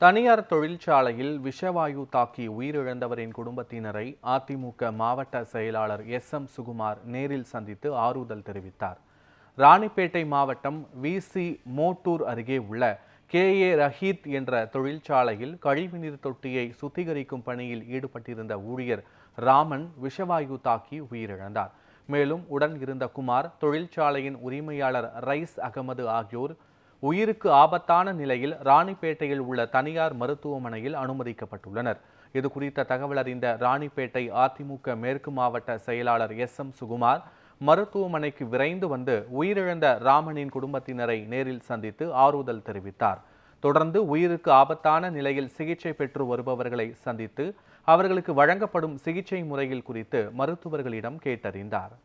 தனியார் தொழிற்சாலையில் விஷவாயு தாக்கி உயிரிழந்தவரின் குடும்பத்தினரை அதிமுக மாவட்ட செயலாளர் எஸ்.எம். சுகுமார் நேரில் சந்தித்து ஆறுதல் தெரிவித்தார். ராணிப்பேட்டை மாவட்டம் வி.சி. மோட்டூர் அருகே உள்ள கே.ஏ. ரஹீத் என்ற தொழிற்சாலையில் கழிவுநீர் தொட்டியை சுத்திகரிக்கும் பணியில் ஈடுபட்டிருந்த ஊழியர் ராமன் விஷவாயு தாக்கி உயிரிழந்தார். மேலும் உடன் இருந்த குமார், தொழிற்சாலையின் உரிமையாளர் ரைஸ் அகமது ஆகியோர் உயிருக்கு ஆபத்தான நிலையில் ராணிப்பேட்டையில் உள்ள தனியார் மருத்துவமனையில் அனுமதிக்கப்பட்டுள்ளனர். இது குறித்த தகவல் அறிந்த ராணிப்பேட்டை அதிமுக மேற்கு மாவட்ட செயலாளர் எஸ்.எம். சுகுமார் மருத்துவமனைக்கு விரைந்து வந்து உயிரிழந்த ராமனின் குடும்பத்தினரை நேரில் சந்தித்து ஆறுதல் தெரிவித்தார். தொடர்ந்து உயிருக்கு ஆபத்தான நிலையில் சிகிச்சை பெற்று வருபவர்களை சந்தித்து அவர்களுக்கு வழங்கப்படும் சிகிச்சை முறைகள் குறித்து மருத்துவர்களிடம் கேட்டறிந்தார்.